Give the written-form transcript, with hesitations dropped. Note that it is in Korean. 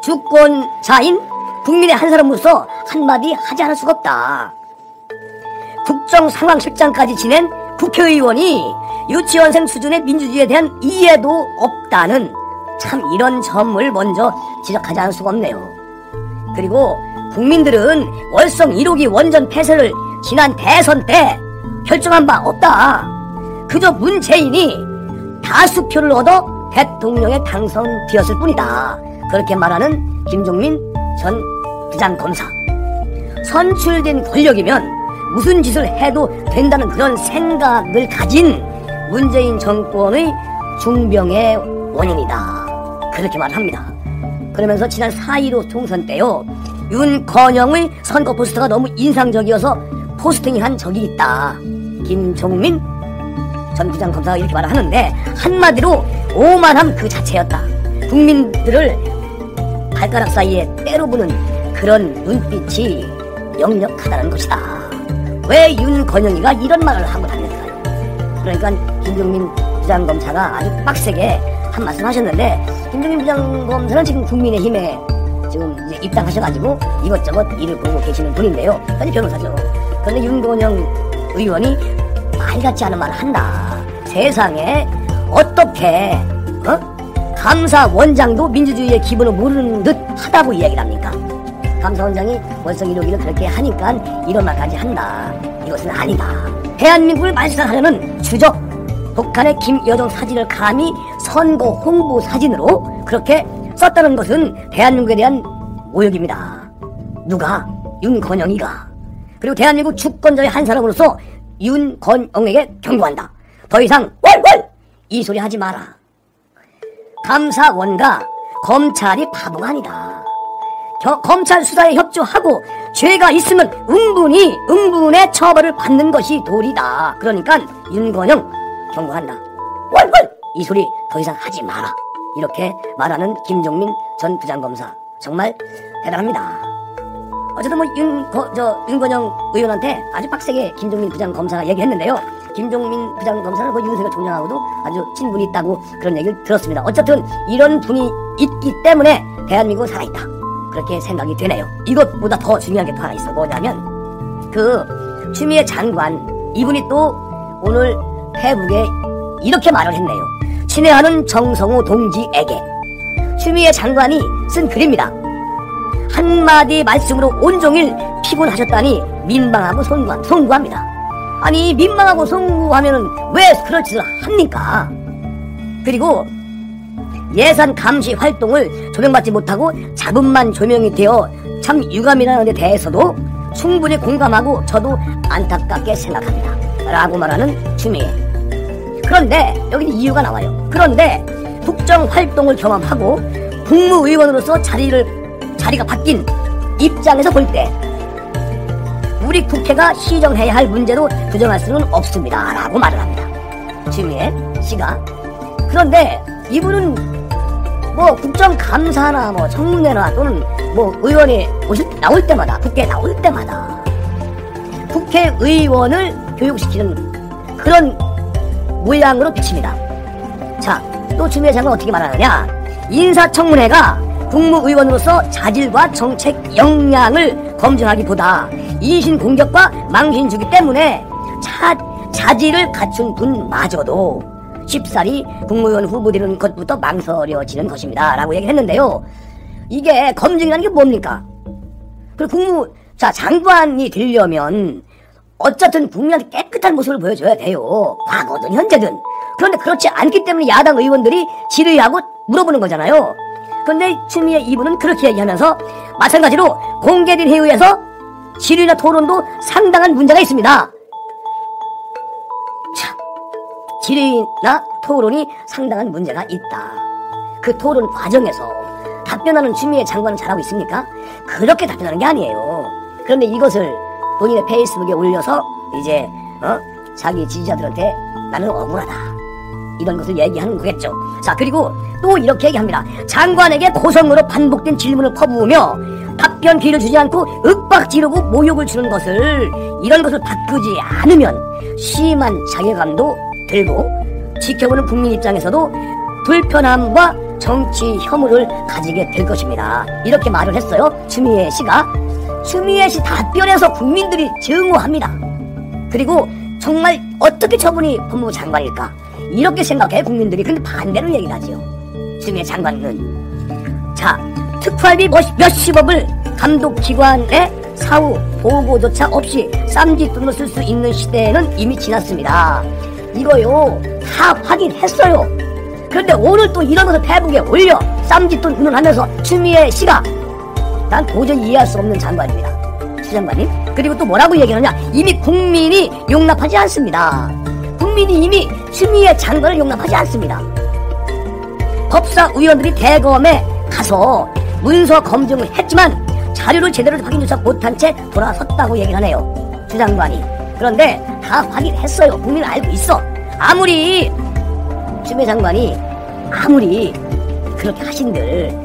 주권자인 국민의 한 사람으로서 한마디 하지 않을 수가 없다. 국정상황실장까지 지낸 국회의원이 유치원생 수준의 민주주의에 대한 이해도 없다는 참 이런 점을 먼저 지적하지 않을 수가 없네요. 그리고 국민들은 월성 1호기 원전 폐쇄를 지난 대선 때 결정한 바 없다. 그저 문재인이 다수표를 얻어 대통령에 당선되었을 뿐이다. 그렇게 말하는 김종민 전 부장검사. 선출된 권력이면 무슨 짓을 해도 된다는 그런 생각을 가진 문재인 정권의 중병의 원인이다. 그렇게 말합니다. 그러면서 지난 4.15 총선 때요, 윤건영의 선거 포스터가 너무 인상적이어서 포스팅한 적이 있다. 김종민 전 부장검사가 이렇게 말을 하는데 한마디로 오만함 그 자체였다. 국민들을 발가락 사이에 때려부는 그런 눈빛이 역력하다는 것이다. 왜 윤건영이가 이런 말을 하고 다녔을까요? 그러니까 김종민 부장검사가 아주 빡세게 한 말씀 하셨는데, 김종민 부장검사는 지금 국민의힘에 지금 이제 입당하셔가지고 이것저것 일을 보고 계시는 분인데요. 현재 변호사죠. 그런데 윤건영 의원이 말 같지 않은 말을 한다. 세상에 어떻게 감사원장도 민주주의의 기본을 모르는 듯 하다고 이야기를 합니까? 감사원장이 월성 1호기를 그렇게 하니까 이런 말까지 한다. 이것은 아니다. 대한민국을 말살하려는 주적 북한의 김여정 사진을 감히 선거 홍보 사진으로 그렇게 썼다는 것은 대한민국에 대한 모욕입니다. 누가? 윤건영이가. 그리고 대한민국 주권자의 한 사람으로서 윤건영에게 경고한다. 더 이상 월월 이 소리 하지 마라. 감사원과 검찰이 바보가 아니다. 검찰 수사에 협조하고 죄가 있으면 응분의 처벌을 받는 것이 도리다. 그러니까 윤건영 경고한다. 월월 이 소리 더 이상 하지 마라. 이렇게 말하는 김종민 전 부장검사, 정말 대단합니다. 어쨌든 윤건영 의원한테 아주 빡세게 김종민 부장검사가 얘기했는데요. 김종민 부장검사는 윤석열 총장하고도 아주 친분이 있다고 그런 얘기를 들었습니다. 어쨌든 이런 분이 있기 때문에 대한민국은 살아있다. 그렇게 생각이 되네요. 이것보다 더 중요한 게 또 하나 있어. 뭐냐면 그 추미애 장관, 이분이 또 오늘 페북에 이렇게 말을 했네요. 친애하는 정성호 동지에게. 추미애 장관이 쓴 글입니다. 한마디 말씀으로 온종일 피곤하셨다니 민망하고 송구합니다. 아니, 민망하고 송구하면은 왜 그런 짓을 합니까? 그리고 예산 감시 활동을 조명받지 못하고 자금만 조명이 되어 참 유감이라는 데 대해서도 충분히 공감하고 저도 안타깝게 생각합니다. 라고 말하는 추미애. 그런데 여기는 이유가 나와요. 그런데 국정활동을 경험하고 국무의원으로서 자리가 바뀐 입장에서 볼 때 우리 국회가 시정해야 할 문제로 부정할 수는 없습니다. 라고 말을 합니다. 추미애 씨가. 그런데 이분은 뭐 국정감사나 뭐 청문회나 또는 뭐 의원이 나올 때마다, 국회에 나올 때마다 국회의원을 교육시키는 그런 모양으로 비칩니다. 자, 또 추미애 장관 어떻게 말하느냐. 인사청문회가 국무의원으로서 자질과 정책 역량을 검증하기보다 인신공격과 망신주기 때문에 자질을 갖춘 분마저도 쉽사리 국무위원 후보 되는 것부터 망설여지는 것입니다. 라고 얘기를 했는데요. 이게 검증이라는 게 뭡니까? 그리고 장관이 되려면 어쨌든 국민한테 깨끗한 모습을 보여줘야 돼요. 과거든 현재든. 그런데 그렇지 않기 때문에 야당 의원들이 질의하고 물어보는 거잖아요. 그런데 추미애 이분은 그렇게 얘기하면서 마찬가지로 공개된 회의에서 질의나 토론도 상당한 문제가 있습니다. 참, 질의나 토론이 상당한 문제가 있다. 그 토론 과정에서 답변하는 추미애 장관은 잘하고 있습니까? 그렇게 답변하는 게 아니에요. 그런데 이것을 본인의 페이스북에 올려서 이제 자기 지지자들한테 나는 억울하다, 이런 것을 얘기하는 거겠죠. 자, 그리고 또 이렇게 얘기합니다. 장관에게 고성으로 반복된 질문을 퍼부으며 답변 기회를 주지 않고 윽박 지르고 모욕을 주는 것을, 이런 것을 바꾸지 않으면 심한 자괴감도 들고 지켜보는 국민 입장에서도 불편함과 정치 혐오를 가지게 될 것입니다. 이렇게 말을 했어요. 추미애 씨가. 추미애 씨 답변에서 국민들이 증오합니다. 그리고 정말 어떻게 저분이 법무부 장관일까 이렇게 생각해 국민들이. 근데 반대로 얘기를 하지요. 추미애 장관은 자, 특활비 몇십억을 감독기관의 사후 보고조차 없이 쌈짓돈으로 쓸 수 있는 시대는 이미 지났습니다. 이거요 다 확인했어요. 그런데 오늘 또 이런 것을 페북에 올려 쌈짓돈 운운하면서 추미애 씨가 난 도저히 이해할 수 없는 장관입니다. 추 장관님. 그리고 또 뭐라고 얘기하느냐. 이미 국민이 용납하지 않습니다. 국민이 이미 추미애 장관을 용납하지 않습니다. 법사위원들이 대검에 가서 문서 검증을 했지만 자료를 제대로 확인 조차 못한 채 돌아섰다고 얘기를 하네요. 추 장관이. 그런데 다 확인했어요. 국민은 알고 있어. 아무리 추미애 장관이 아무리 그렇게 하신들